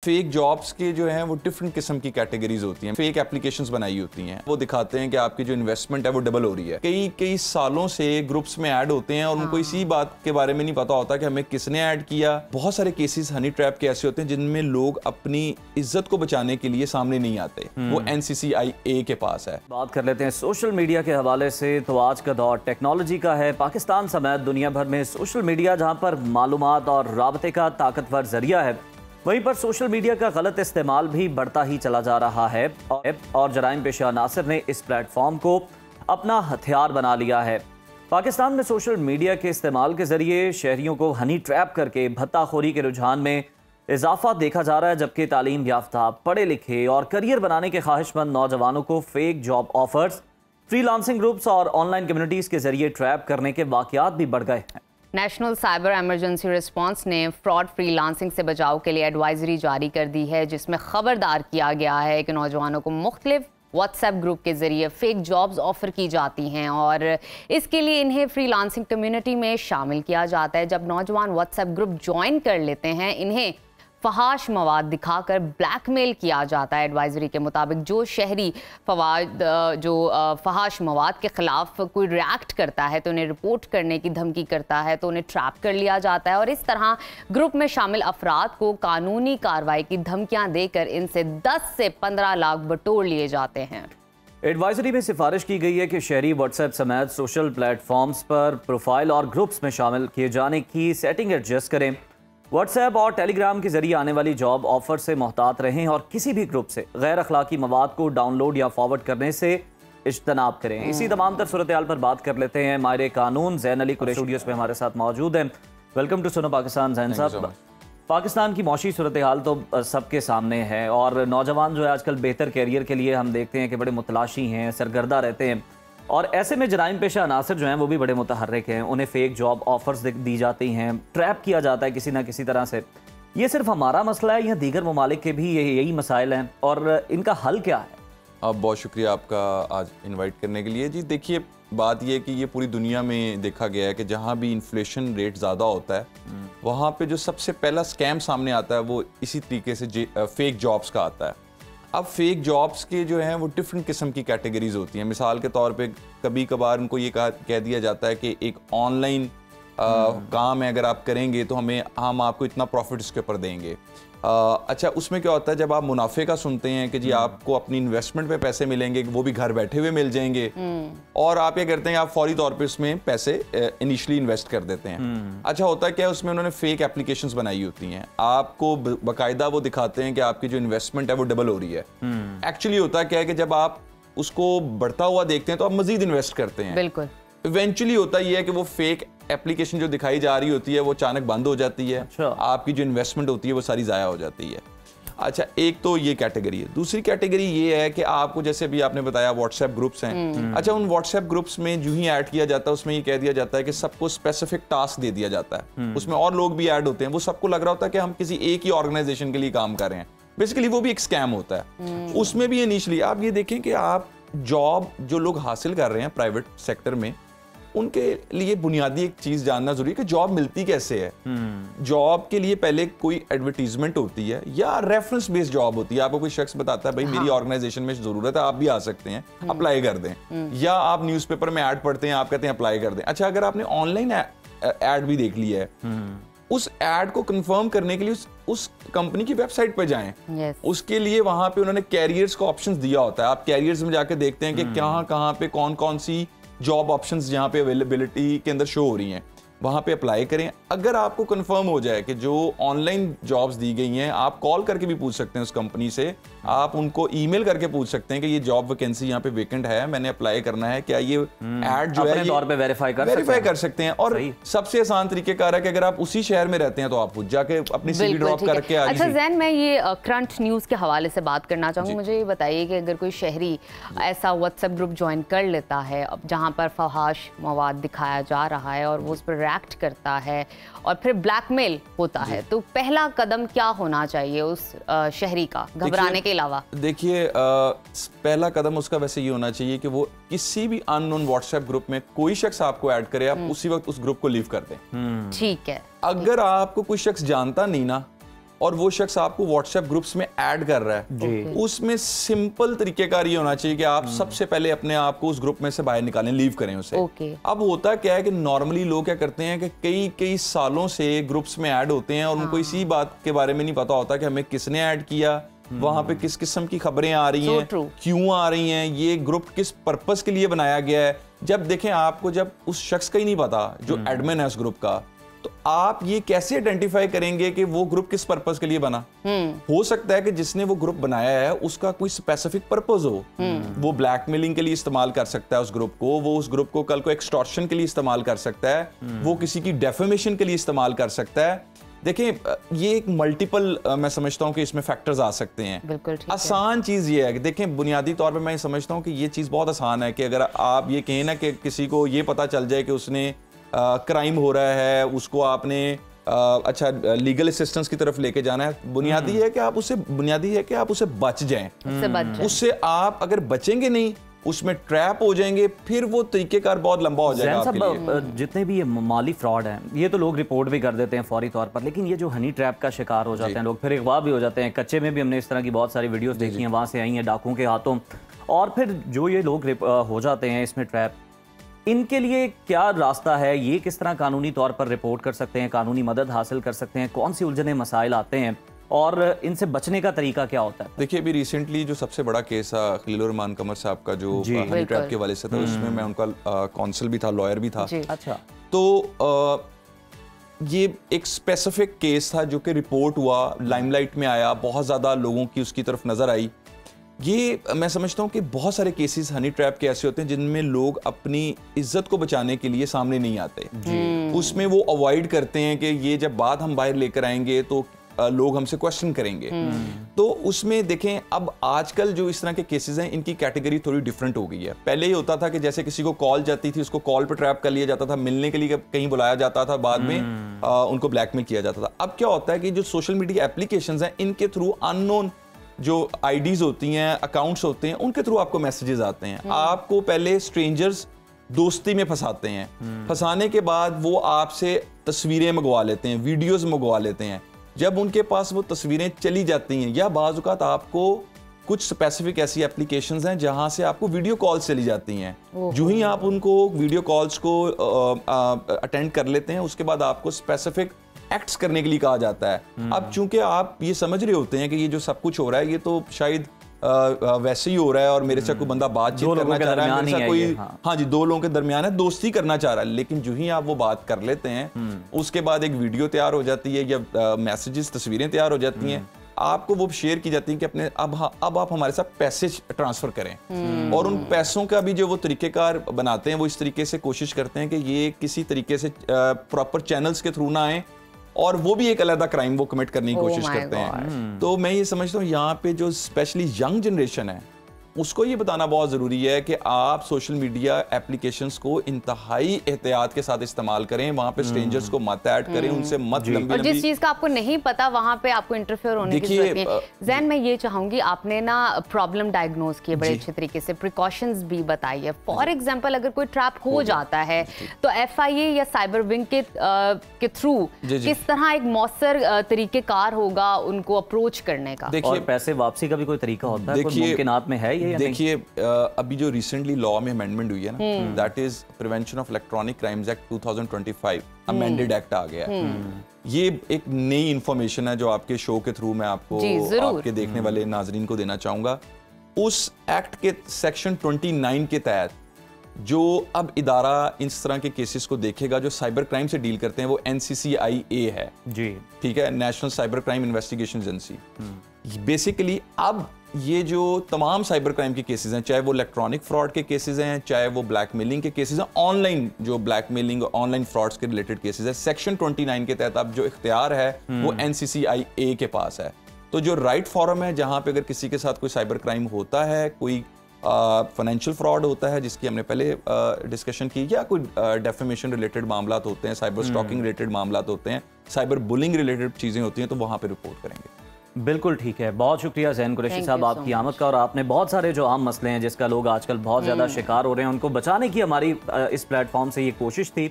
Fake jobs के जो हैं वो डिफरेंट किस्म की कैटेगरीज होती हैं। फेक एप्लीकेशंस बनाई होती हैं, वो दिखाते हैं कि आपकी जो इन्वेस्टमेंट है वो डबल हो रही है। कई सालों से ग्रुप्स में ऐड होते हैं और उनको इसी बात के बारे में नहीं पता होता कि हमें किसने ऐड किया। बहुत सारे केसेस हनी ट्रैप के ऐसे होते हैं जिनमें लोग अपनी इज्जत को बचाने के लिए सामने नहीं आते। वो NCCIA के पास है। बात कर लेते हैं सोशल मीडिया के हवाले से। तो आज का दौर टेक्नोलॉजी का है। पाकिस्तान समेत दुनिया भर में सोशल मीडिया जहां पर मालूमात और राबते का ताकतवर जरिया है, वहीं पर सोशल मीडिया का गलत इस्तेमाल भी बढ़ता ही चला जा रहा है और जराइम पेशा अनासर ने इस प्लेटफॉर्म को अपना हथियार बना लिया है। पाकिस्तान में सोशल मीडिया के इस्तेमाल के जरिए शहरियों को हनी ट्रैप करके भत्ताखोरी के रुझान में इजाफा देखा जा रहा है, जबकि तालीम याफ्ता, पढ़े लिखे और करियर बनाने के ख्वाहिशमंद नौजवानों को fake job offers, freelancing groups और ऑनलाइन कम्युनिटीज़ के जरिए ट्रैप करने के वाक़यात भी बढ़ गए हैं। नेशनल साइबर इमरजेंसी रिस्पांस ने फ्रॉड फ्रीलांसिंग से बचाव के लिए एडवाइजरी जारी कर दी है, जिसमें खबरदार किया गया है कि नौजवानों को मुख्तलिफ व्हाट्सएप ग्रुप के जरिए फेक जॉब्स ऑफर की जाती हैं और इसके लिए इन्हें फ्रीलांसिंग कम्युनिटी में शामिल किया जाता है। जब नौजवान व्हाट्सएप ग्रुप ज्वाइन कर लेते हैं, इन्हें फहाश मवाद दिखाकर ब्लैकमेल किया जाता है। एडवाइजरी के मुताबिक जो शहरी फहाश मवाद के खिलाफ कोई रिएक्ट करता है तो उन्हें रिपोर्ट करने की धमकी करता है, तो उन्हें ट्रैप कर लिया जाता है और इस तरह ग्रुप में शामिल अफराद को कानूनी कार्रवाई की धमकियां देकर इनसे 10 से 15 लाख बटोर लिए जाते हैं। एडवाइजरी में सिफारिश की गई है कि शहरी व्हाट्सएप समेत सोशल प्लेटफॉर्म्स पर प्रोफाइल और ग्रुप्स में शामिल किए जाने की सेटिंग एडजस्ट करें। व्हाट्सएप और टेलीग्राम के जरिए आने वाली जॉब ऑफर से मोहतात रहें और किसी भी ग्रुप से गैर अखलाकी मवाद को डाउनलोड या फॉरवर्ड करने से इज्तनाब करें। इसी तमाम तर सूरत हाल पर बात कर लेते हैं। माहिर कानून ज़ैन अली कुरैशी स्टूडियोज़ में हमारे साथ मौजूद हैं। वेलकम टू सुनो पाकिस्तान। ज़ैन साहब, पाकिस्तान की मौशी सूरत हाल तो सबके सामने है और नौजवान जो है आजकल बेहतर कैरियर के लिए हम देखते हैं कि बड़े मुतलाशी हैं, सरगर्दा रहते हैं और ऐसे में जराइम पेशा अनासर जो हैं वो भी बड़े मुतहर्रिक हैं। उन्हें फेक जॉब ऑफर्स दी जाती हैं, ट्रैप किया जाता है किसी ना किसी तरह से। ये सिर्फ हमारा मसला है या दीगर ममालिक के भी यही मसाइल हैं और इनका हल क्या है? आप बहुत शुक्रिया आपका आज इनवाइट करने के लिए। जी देखिए, बात यह है कि ये पूरी दुनिया में देखा गया है कि जहाँ भी इन्फ्लेशन रेट ज़्यादा होता है वहाँ पे जो सबसे पहला स्कैम सामने आता है वो इसी तरीके से फेक जॉब्स का आता है। अब फेक जॉब्स के जो हैं वो डिफरेंट किस्म की कैटेगरीज होती हैं। मिसाल के तौर पे कभी कभार उनको ये कह दिया जाता है कि एक ऑनलाइन काम है, अगर आप करेंगे तो हम आपको इतना प्रॉफिट इसके ऊपर देंगे। अच्छा, उसमें क्या होता है, जब आप मुनाफे का सुनते हैं कि जी आपको अपनी इन्वेस्टमेंट पे पैसे मिलेंगे, वो भी घर बैठे हुए मिल जाएंगे, और आप क्या करते हैं, आप फौरी तौर पे उसमें पैसे इनिशियली इन्वेस्ट कर देते हैं। अच्छा, होता क्या है, उसमें उन्होंने फेक एप्लीकेशंस बनाई होती हैं। आपको बाकायदा वो दिखाते हैं कि आपकी जो इन्वेस्टमेंट है वो डबल हो रही है। एक्चुअली होता क्या है कि जब आप उसको बढ़ता हुआ देखते हैं तो आप मजीद इन्वेस्ट करते हैं। बिल्कुल। इवेंचुअली होता यह है कि वो फेक एप्लीकेशन जो दिखाई जा रही होती है वो अचानक बंद हो जाती है। अच्छा। आपकी जो इन्वेस्टमेंट होती है वो सारी ज़ाया हो जाती है। अच्छा, एक तो ये कैटेगरी है। दूसरी कैटेगरी ये है कि आपको, जैसे अभी आपने बताया व्हाट्सएप ग्रुप्स हैं। अच्छा, उन व्हाट्सएप ग्रुप्स में जो ही ऐड किया जाता है उसमें ये कह दिया जाता है कि सबको स्पेसिफिक टास्क दे दिया जाता है। उसमें और लोग भी ऐड होते हैं। वो सबको लग रहा होता है कि हम किसी एक ही ऑर्गेनाइजेशन के लिए काम कर रहे हैं। बेसिकली वो भी एक स्कैम होता है। उसमें भी इनिशियली आप ये देखें कि आप जॉब जो लोग हासिल कर रहे हैं प्राइवेट सेक्टर में, उनके लिए बुनियादी एक चीज जानना जरूरी है कि जॉब मिलती कैसे है। जॉब के लिए पहले कोई एडवर्टीजमेंट होती है या रेफरेंस बेस्ड जॉब होती है। आपको कोई शख्स बताता है भाई मेरी ऑर्गेनाइजेशन में जरूरत है, आप भी आ सकते हैं, अप्लाई कर दें। या आप न्यूज़पेपर में ऐड पढ़ते हैं, आप कहते हैं अप्लाई कर दें। अच्छा, अगर आपने ऑनलाइन ऐड भी देख लिया है, उस ऐड को कंफर्म करने के लिए उस कंपनी की वेबसाइट पे जाएं। उसके लिए वहां पे उन्होंने कैरियर्स का ऑप्शंस दिया होता है। आप कैरियर्स में जाके देखते हैं कि कहाँ पे कौन कौन सी जॉब ऑप्शंस जहाँ पे अवेलेबिलिटी के अंदर शो हो रही हैं, वहाँ पे अप्लाई करें। अगर आपको कंफर्म हो जाए कि जो ऑनलाइन जॉब्स दी गई हैं, आप कॉल करके भी पूछ सकते हैं उस कंपनी से, आप उनको ईमेल करके पूछ सकते हैं कि ये जॉब वैकेंसी यहाँ पे वेकेंट है, मैंने अप्लाई करना है, क्या ये ऐड जो है तौर पे वेरीफाई कर सकते हैं। और सबसे आसान तरीकेकार है कि अगर आप उसी शहर में रहते हैं तो आप खुद जाके अपनी सीवी ड्रॉप करके आ जाइए। अच्छा ज़ैन, मैं ये करंट न्यूज़ के हवाले से बात करना चाहूँगी। मुझे ये बताइए कि अगर कोई शहरी ऐसा व्हाट्सएप ग्रुप ज्वाइन कर लेता है जहाँ पर फहाश मवाद दिखाया जा रहा है और वो उस पर रिएक्ट करता है और फिर ब्लैकमेल होता है, तो पहला कदम क्या होना चाहिए उस शहरी का, घबराने के अलावा? देखिए, पहला कदम उसका वैसे ये होना चाहिए कि वो किसी भी अननोन व्हाट्सएप ग्रुप में कोई शख्स आपको ऐड करे, आप उसी वक्त उस ग्रुप को लीव कर दें। ठीक है। अगर आपको कोई शख्स जानता नहीं ना, और वो शख्स आपको व्हाट्सएप ग्रुप्स में ऐड कर रहा है, उसमें सिंपल तरीकेकार ये होना चाहिए कि आप सबसे पहले अपने आप को उस ग्रुप में से बाहर निकालें, लीव करें उसे। अब होता क्या है कि नॉर्मली लोग क्या करते हैं कि कई सालों से ग्रुप्स में ऐड होते हैं और उनको इसी बात के बारे में नहीं पता होता कि हमें किसने ऐड किया, वहां पे किस किस्म की खबरें आ रही हैं, क्यों आ रही हैं, ये ग्रुप किस पर्पस के लिए बनाया गया है। जब देखें आपको जब उस शख्स का ही नहीं पता जो एडमिन है उस ग्रुप का, तो आप ये कैसे आइडेंटिफाई करेंगे कि वो ग्रुप किस पर्पस के लिए बना? हो सकता है कि जिसने वो ग्रुप बनाया है उसका कोई स्पेसिफिक पर्पस हो, वो ब्लैकमेलिंग के लिए इस्तेमाल कर सकता है उस ग्रुप को, वो उस ग्रुप को कल को एक्सटॉर्शन के लिए इस्तेमाल कर सकता है, वो किसी की डेफेमेशन के लिए इस्तेमाल कर सकता है। देखिए ये एक मल्टीपल मैं समझता हूँ कि इसमें फैक्टर्स आ सकते हैं। बिल्कुल आसान चीज़ ये है कि देखें बुनियादी तौर पे मैं समझता हूँ कि ये चीज़ बहुत आसान है कि अगर आप ये कहें ना कि किसी को ये पता चल जाए कि उसने क्राइम हो रहा है, उसको आपने अच्छा लीगल असिस्टेंस की तरफ लेके जाना है, बुनियादी है कि आप उससे बच जाएं। उससे आप अगर बचेंगे नहीं, उसमें ट्रैप हो जाएंगे, फिर वो तरीकेकार बहुत लंबा हो जाएगा आपके लिए। जितने भी ये माली फ्रॉड हैं ये तो लोग रिपोर्ट भी कर देते हैं फौरी तौर पर, लेकिन ये जो हनी ट्रैप का शिकार हो जाते हैं लोग, फिर अगवा भी हो जाते हैं। कच्चे में भी हमने इस तरह की बहुत सारी वीडियोस देखी हैं, वहाँ से आई हैं डाकुओं के हाथों, और फिर जो ये लोग हो जाते हैं इसमें ट्रैप, इनके लिए क्या रास्ता है? ये किस तरह कानूनी तौर पर रिपोर्ट कर सकते हैं, कानूनी मदद हासिल कर सकते हैं? कौन सी उलझने मसाइल आते हैं और इनसे बचने का तरीका क्या होता है? देखिए अभी रिसेंटली जो सबसे बड़ा केस था खलीलुर रहमान कमर साहब का, जो हनी ट्रैप के वाले से था, उसमें मैं उनका काउंसिल भी था, लॉयर भी था। अच्छा। तो ये एक स्पेसिफिक केस था जो कि रिपोर्ट हुआ, लाइमलाइट में आया, बहुत ज़्यादा लोगों की उसकी तरफ नज़र आई। ये मैं समझता हूँ कि बहुत सारे केसेस हनी ट्रैप के ऐसे होते हैं जिनमें लोग अपनी इज्जत को बचाने के लिए सामने नहीं आते, उसमें वो अवॉइड करते हैं कि ये जब बात हम बाहर लेकर आएंगे तो लोग हमसे क्वेश्चन करेंगे। तो उसमें देखें अब आजकल जो इस तरह के केसेस हैं इनकी कैटेगरी थोड़ी डिफरेंट हो गई है। पहले ये होता था कि जैसे किसी को कॉल जाती थी, उसको कॉल पर ट्रैप कर लिया जाता था, मिलने के लिए कहीं बुलाया जाता था, बाद में उनको ब्लैकमेल किया जाता था। अब क्या होता है कि जो सोशल मीडिया एप्लीकेशंस हैं इनके थ्रू अननोन जो आईडीज होती हैं, अकाउंट्स होते हैं, उनके थ्रू आपको मैसेजेस आते हैं। आपको पहले स्ट्रेंजर्स दोस्ती में फंसाते हैं, फंसाने के बाद वो आपसे तस्वीरें मंगवा लेते हैं, वीडियोस मंगवा लेते हैं। जब उनके पास वो तस्वीरें चली जाती हैं, या बाज़ औक़ात आपको कुछ स्पेसिफिक ऐसी एप्लीकेशंस हैं जहां से आपको वीडियो कॉल्स चली जाती हैं, जो ही आप उनको वीडियो कॉल्स को अटेंड कर लेते हैं, उसके बाद आपको स्पेसिफिक एक्ट्स करने के लिए कहा जाता है। अब चूंकि आप ये समझ रहे होते हैं कि ये जो सब कुछ हो रहा है ये तो शायद वैसे ही हो रहा है और मेरे से कोई बंदा बातचीत करना चाह रहा है, मेरे से कोई हाँ जी, दो लोगों के दरमियान है, दोस्ती करना चाह रहा है। लेकिन जो ही आप वो बात कर लेते हैं, उसके बाद एक वीडियो तैयार हो जाती है या मैसेजेस, तस्वीरें तैयार हो जाती हैं, आपको वो शेयर की जाती है कि अपने अब आप हमारे साथ पैसे ट्रांसफर करें। और उन पैसों का भी जो वो तरीकेकार बनाते हैं, वो इस तरीके से कोशिश करते हैं कि ये किसी तरीके से प्रॉपर चैनल्स के थ्रू ना आए, और वो भी एक अलग क्राइम वो कमिट करने की कोशिश करते हैं। तो मैं ये समझता हूँ यहाँ पे जो स्पेशली यंग जनरेशन है उसको ये बताना बहुत ज़रूरी है कि आप सोशल मीडिया एप्लीकेशंस को इंतहाई एहतियात के साथ इस्तेमाल करें, वहाँ पे स्ट्रेंजर्स को मत ऐड करें, उनसे मत लंबी और जिस चीज़ का आपको नहीं पता वहाँ पे आपको इंटरफेयर होने की जरूरत नहीं। ज़ैन, मैं ये चाहूँगी, आपने ना प्रॉब्लम डायग्नोज किए बड़े अच्छे तरीके से, प्रिकॉशंस भी बताई है। फॉर एग्जाम्पल अगर कोई ट्रैप हो जाता है तो FIA या साइबर विंग के थ्रू किस तरह एक मौसर तरीकेकार होगा उनको अप्रोच करने का? और पैसे वापसी का भी कोई तरीका होता है, कोई मुमकिनात में है ये? देखिए अभी जो रिसेंटली लॉ में अमेंडमेंट हुई है ना, that is prevention of electronic crimes act 2025, amended act आ गया है। ये एक नई इंफॉर्मेशन है जो आपके शो के थ्रू मैं आपको आपके देखने वाले नाजरीन को देना चाहूंगा। उस एक्ट के सेक्शन 29 के तहत जो अब इदारा इस तरह के केसेस को देखेगा जो साइबर क्राइम से डील करते हैं, वो NCCIA है जी, ठीक है, national cyber crime investigation agency. Basically अब ये जो तमाम साइबर क्राइम के केसेस हैं, चाहे वो इलेक्ट्रॉनिक फ्रॉड के केसेस हैं, चाहे वो ब्लैकमेलिंग के केसेस हैं, ऑनलाइन जो ब्लैकमेलिंग ऑनलाइन फ्रॉड्स के रिलेटेड केसेस है, सेक्शन 29 के तहत अब जो इख्तियार है वो NCCIA के पास है। तो जो राइट फॉरम है जहां पे अगर किसी के साथ कोई साइबर क्राइम होता है, कोई फाइनेंशियल फ्रॉड होता है जिसकी हमने पहले डिस्कशन की, या कोई डेफेमेशन रिलेटेड मामला होते हैं, साइबर स्टॉकिंग रिलेटेड मामला होते हैं, साइबर बुलिंग रिलेटेड चीज़ें होती हैं, तो वहाँ पे रिपोर्ट करेंगे। बिल्कुल ठीक है, बहुत शुक्रिया ज़ैन कुरैशी साहब आपकी आमद का। और आपने बहुत सारे जो आम मसले हैं जिसका लोग आजकल बहुत ज़्यादा शिकार हो रहे हैं, उनको बचाने की हमारी इस प्लेटफॉर्म से ये कोशिश थी।